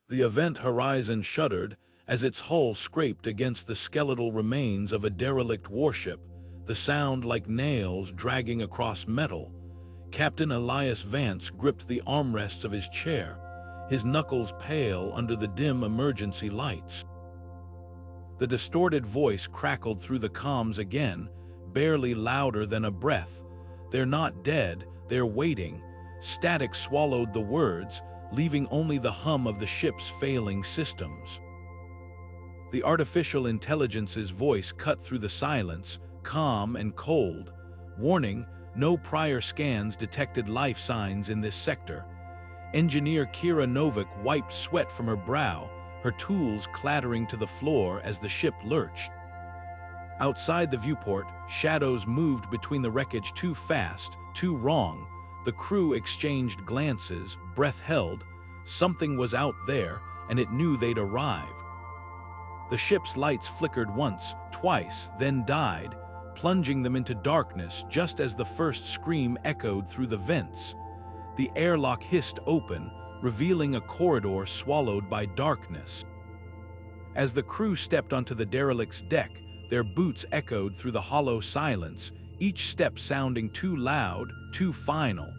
The event horizon shuddered as its hull scraped against the skeletal remains of a derelict warship, the sound like nails dragging across metal. Captain Elias Vance gripped the armrests of his chair, his knuckles pale under the dim emergency lights. The distorted voice crackled through the comms again, barely louder than a breath. "They're not dead, they're waiting." Static swallowed the words, leaving only the hum of the ship's failing systems. The artificial intelligence's voice cut through the silence, calm and cold. "Warning, no prior scans detected life signs in this sector." Engineer Kira Novak wiped sweat from her brow, her tools clattering to the floor as the ship lurched. Outside the viewport, shadows moved between the wreckage too fast, too wrong. The crew exchanged glances, breath held. Something was out there, and it knew they'd arrived. The ship's lights flickered once, twice, then died, plunging them into darkness just as the first scream echoed through the vents. The airlock hissed open, revealing a corridor swallowed by darkness. As the crew stepped onto the derelict's deck, their boots echoed through the hollow silence, each step sounding too loud, too final.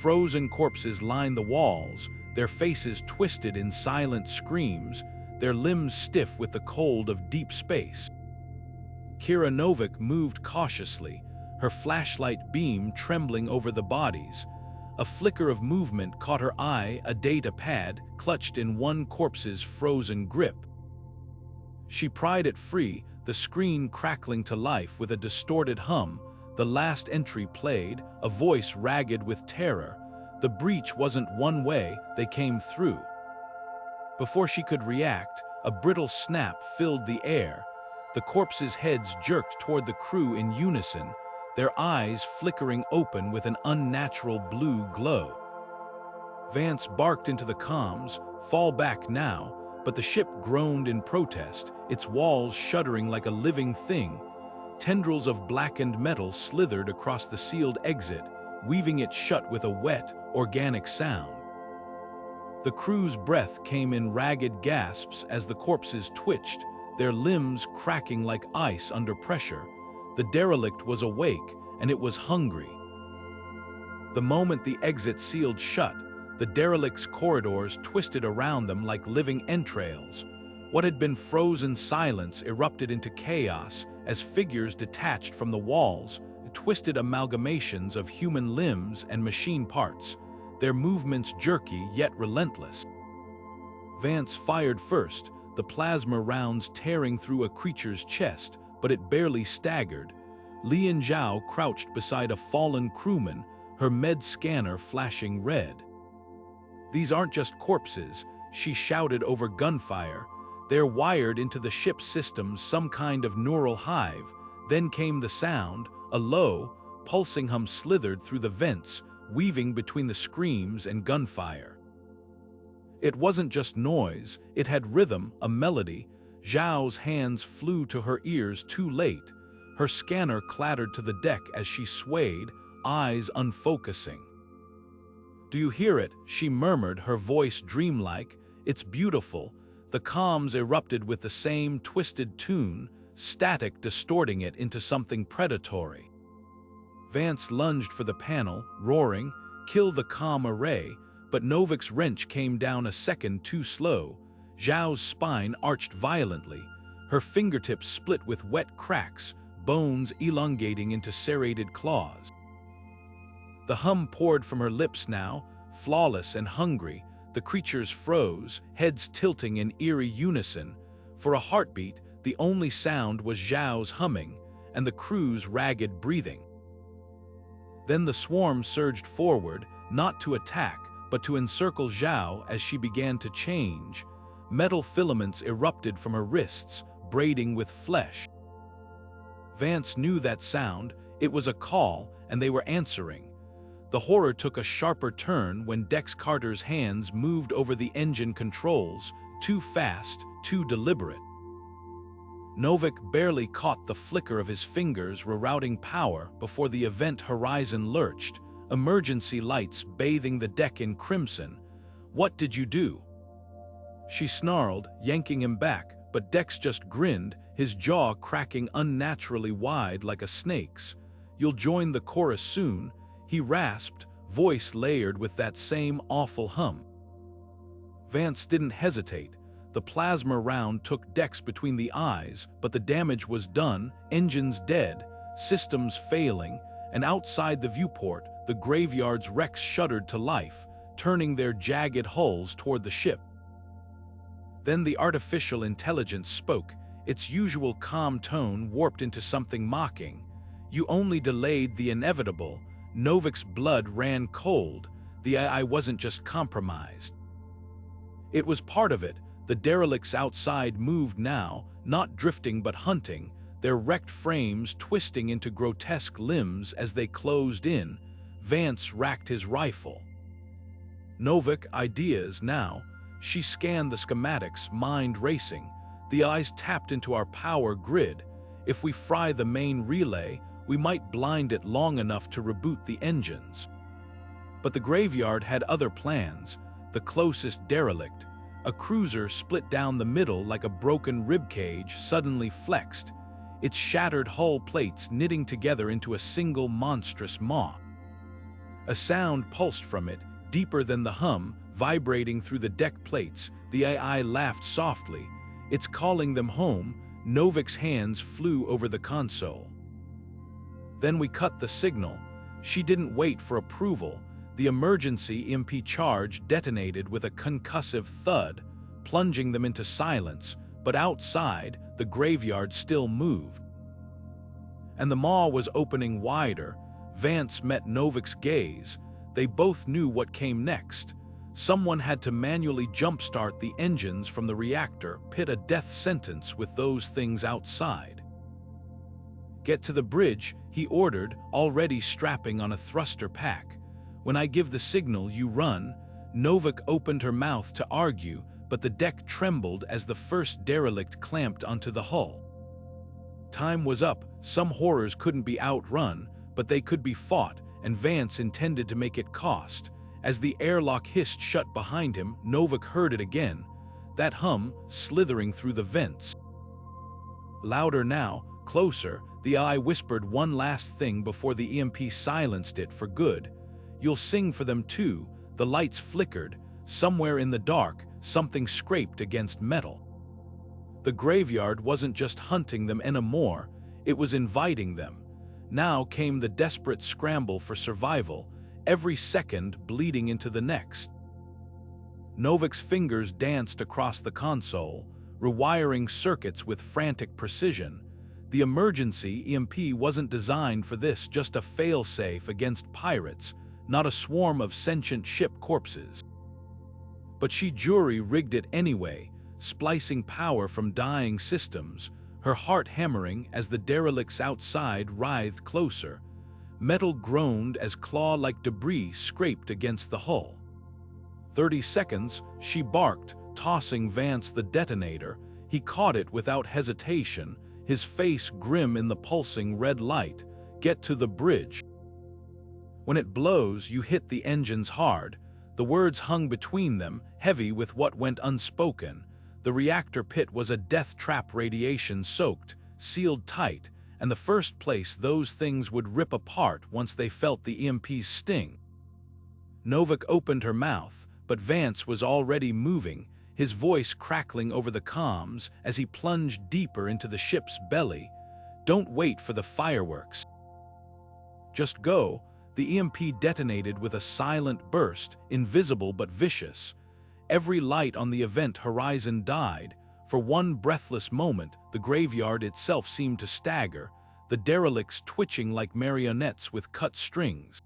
Frozen corpses lined the walls, their faces twisted in silent screams, their limbs stiff with the cold of deep space. Kira Novak moved cautiously, her flashlight beam trembling over the bodies. A flicker of movement caught her eye, a data pad clutched in one corpse's frozen grip. She pried it free, the screen crackling to life with a distorted hum. The last entry played, a voice ragged with terror. The breach wasn't one way, they came through. Before she could react, a brittle snap filled the air. The corpses' heads jerked toward the crew in unison, their eyes flickering open with an unnatural blue glow. Vance barked into the comms, "Fall back now," but the ship groaned in protest, its walls shuddering like a living thing. Tendrils of blackened metal slithered across the sealed exit, weaving it shut with a wet, organic sound. The crew's breath came in ragged gasps as the corpses twitched, their limbs cracking like ice under pressure. The derelict was awake, and it was hungry. The moment the exit sealed shut, the derelict's corridors twisted around them like living entrails. What had been frozen silence erupted into chaos as figures detached from the walls, twisted amalgamations of human limbs and machine parts, their movements jerky yet relentless. Vance fired first, the plasma rounds tearing through a creature's chest, but it barely staggered. Lian Zhao crouched beside a fallen crewman, her med scanner flashing red. "These aren't just corpses," she shouted over gunfire. "They're wired into the ship's systems, some kind of neural hive." Then came the sound, a low, pulsing hum slithered through the vents, weaving between the screams and gunfire. It wasn't just noise, it had rhythm, a melody. Zhao's hands flew to her ears too late. Her scanner clattered to the deck as she swayed, eyes unfocusing. "Do you hear it?" she murmured, her voice dreamlike. "It's beautiful." The comms erupted with the same twisted tune, static distorting it into something predatory. Vance lunged for the panel, roaring, "Kill the comm array," but Novak's wrench came down a second too slow. Zhao's spine arched violently, her fingertips split with wet cracks, bones elongating into serrated claws. The hum poured from her lips now, flawless and hungry. The creatures froze, heads tilting in eerie unison. For a heartbeat, the only sound was Zhao's humming, and the crew's ragged breathing. Then the swarm surged forward, not to attack, but to encircle Zhao as she began to change. Metal filaments erupted from her wrists, braiding with flesh. Vance knew that sound. It was a call, and they were answering. The horror took a sharper turn when Dex Carter's hands moved over the engine controls, too fast, too deliberate. Novak barely caught the flicker of his fingers rerouting power before the event horizon lurched, emergency lights bathing the deck in crimson. "What did you do?" she snarled, yanking him back, but Dex just grinned, his jaw cracking unnaturally wide like a snake's. "You'll join the chorus soon," he rasped, voice layered with that same awful hum. Vance didn't hesitate. The plasma round took Dex between the eyes, but the damage was done, engines dead, systems failing, and outside the viewport, the graveyard's wrecks shuddered to life, turning their jagged hulls toward the ship. Then the artificial intelligence spoke, its usual calm tone warped into something mocking. "You only delayed the inevitable." Novik's blood ran cold. The AI wasn't just compromised. It was part of it. The derelicts outside moved now, not drifting but hunting, their wrecked frames twisting into grotesque limbs as they closed in. Vance racked his rifle. Novik, ideas now. She scanned the schematics, mind racing. The eyes tapped into our power grid. If we fry the main relay, we might blind it long enough to reboot the engines. But the graveyard had other plans. The closest derelict, a cruiser split down the middle like a broken ribcage, suddenly flexed, its shattered hull plates knitting together into a single monstrous maw. A sound pulsed from it, deeper than the hum, vibrating through the deck plates. The AI laughed softly. "It's calling them home." Novik's hands flew over the console. Then we cut the signal. She didn't wait for approval. The emergency EMP charge detonated with a concussive thud, plunging them into silence, but outside, the graveyard still moved. And the maw was opening wider. Vance met Novik's gaze. They both knew what came next. Someone had to manually jumpstart the engines from the reactor, pit a death sentence with those things outside. "Get to the bridge," he ordered, already strapping on a thruster pack. "When I give the signal, you run." Novik opened her mouth to argue, but the deck trembled as the first derelict clamped onto the hull. Time was up. Some horrors couldn't be outrun, but they could be fought, and Vance intended to make it cost. As the airlock hissed shut behind him, Novik heard it again, that hum slithering through the vents. Louder now, closer, the eye whispered one last thing before the EMP silenced it for good. "You'll sing for them too." The lights flickered. Somewhere in the dark, something scraped against metal. The graveyard wasn't just hunting them anymore, it was inviting them. Now came the desperate scramble for survival, every second bleeding into the next. Novik's fingers danced across the console, rewiring circuits with frantic precision. The emergency EMP wasn't designed for this, just a failsafe against pirates, not a swarm of sentient ship corpses. But she jury-rigged it anyway, splicing power from dying systems, her heart hammering as the derelicts outside writhed closer. Metal groaned as claw-like debris scraped against the hull. 30 seconds, she barked, tossing Vance the detonator. He caught it without hesitation, his face grim in the pulsing red light. "Get to the bridge. When it blows, you hit the engines hard." The words hung between them, heavy with what went unspoken. The reactor pit was a death trap, radiation-soaked, sealed tight, and the first place those things would rip apart once they felt the EMP's sting. Novik opened her mouth, but Vance was already moving, his voice crackling over the comms as he plunged deeper into the ship's belly. "Don't wait for the fireworks. Just go." The EMP detonated with a silent burst, invisible but vicious. Every light on the event horizon died. For one breathless moment, the graveyard itself seemed to stagger, the derelicts twitching like marionettes with cut strings.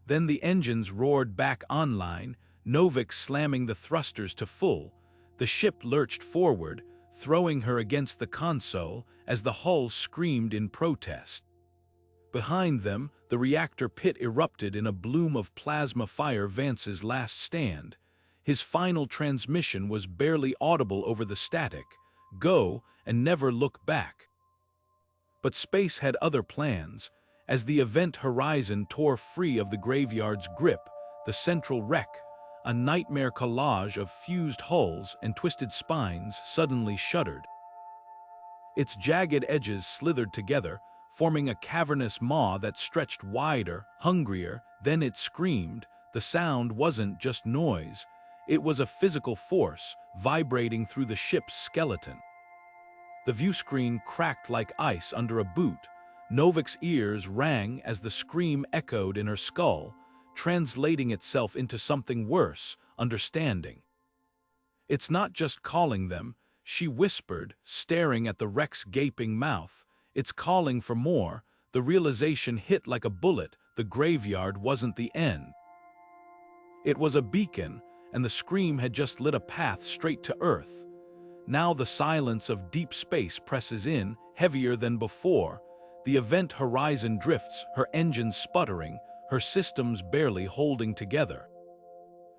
Then the engines roared back online, Novik slamming the thrusters to full. The ship lurched forward, throwing her against the console as the hull screamed in protest. Behind them, the reactor pit erupted in a bloom of plasma fire. Vance's last stand. His final transmission was barely audible over the static. "Go, and never look back." But space had other plans. As the event horizon tore free of the graveyard's grip, the central wreck, a nightmare collage of fused hulls and twisted spines, suddenly shuddered. Its jagged edges slithered together, forming a cavernous maw that stretched wider, hungrier. Then it screamed. The sound wasn't just noise. It was a physical force, vibrating through the ship's skeleton. The viewscreen cracked like ice under a boot. Novik's ears rang as the scream echoed in her skull, translating itself into something worse, understanding. "It's not just calling them," she whispered, staring at the wreck's gaping mouth. "It's calling for more." The realization hit like a bullet. The graveyard wasn't the end. It was a beacon, and the scream had just lit a path straight to Earth. Now the silence of deep space presses in, heavier than before. The event horizon drifts, her engines sputtering, her systems barely holding together.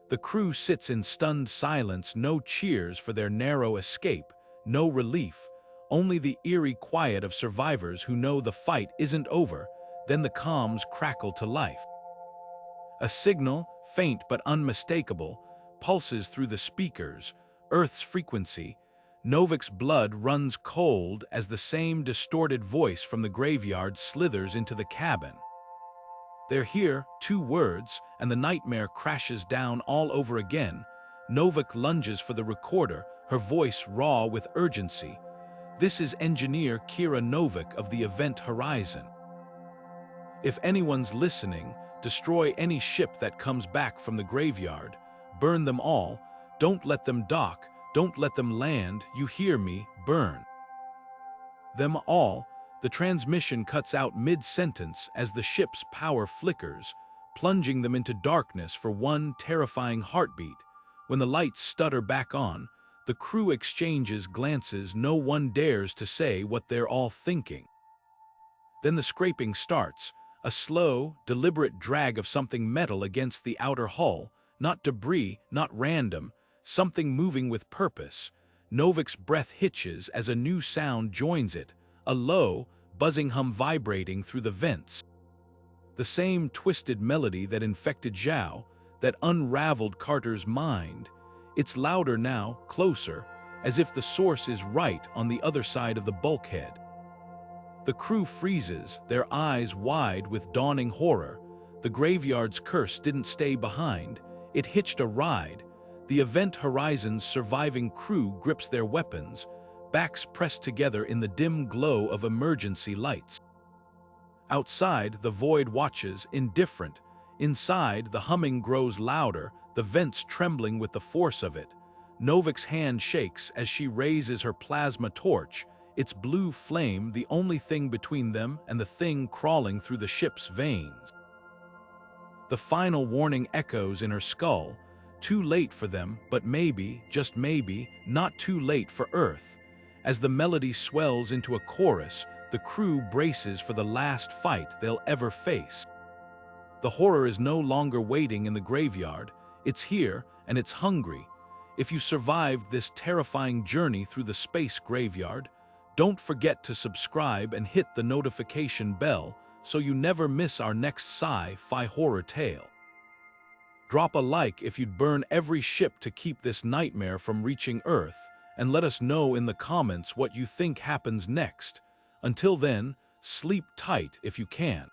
The crew sits in stunned silence, no cheers for their narrow escape, no relief, only the eerie quiet of survivors who know the fight isn't over. Then the comms crackle to life. A signal, faint but unmistakable, pulses through the speakers, Earth's frequency. Novik's blood runs cold as the same distorted voice from the graveyard slithers into the cabin. "They're here," 2 words, and the nightmare crashes down all over again. Novik lunges for the recorder, her voice raw with urgency. "This is Engineer Kira Novik of the Event Horizon. If anyone's listening, destroy any ship that comes back from the graveyard. Burn them all. Don't let them dock. Don't let them land. You hear me? Burn them all." The transmission cuts out mid-sentence as the ship's power flickers, plunging them into darkness for one terrifying heartbeat. When the lights stutter back on, the crew exchanges glances. No one dares to say what they're all thinking. Then the scraping starts, a slow, deliberate drag of something metal against the outer hull, not debris, not random, something moving with purpose. Novik's breath hitches as a new sound joins it, a low, buzzing hum vibrating through the vents. The same twisted melody that infected Zhao, that unraveled Carter's mind. It's louder now, closer, as if the source is right on the other side of the bulkhead. The crew freezes, their eyes wide with dawning horror. The graveyard's curse didn't stay behind. It hitched a ride. The Event Horizon's surviving crew grips their weapons, backs pressed together in the dim glow of emergency lights. Outside, the void watches, indifferent. Inside, the humming grows louder, the vents trembling with the force of it. Novik's hand shakes as she raises her plasma torch, its blue flame the only thing between them and the thing crawling through the ship's veins. The final warning echoes in her skull. Too late for them, but maybe, just maybe, not too late for Earth. As the melody swells into a chorus, the crew braces for the last fight they'll ever face. The horror is no longer waiting in the graveyard. It's here, and it's hungry. If you survived this terrifying journey through the space graveyard, don't forget to subscribe and hit the notification bell so you never miss our next sci-fi horror tale. Drop a like if you'd burn every ship to keep this nightmare from reaching Earth, and let us know in the comments what you think happens next. Until then, sleep tight if you can.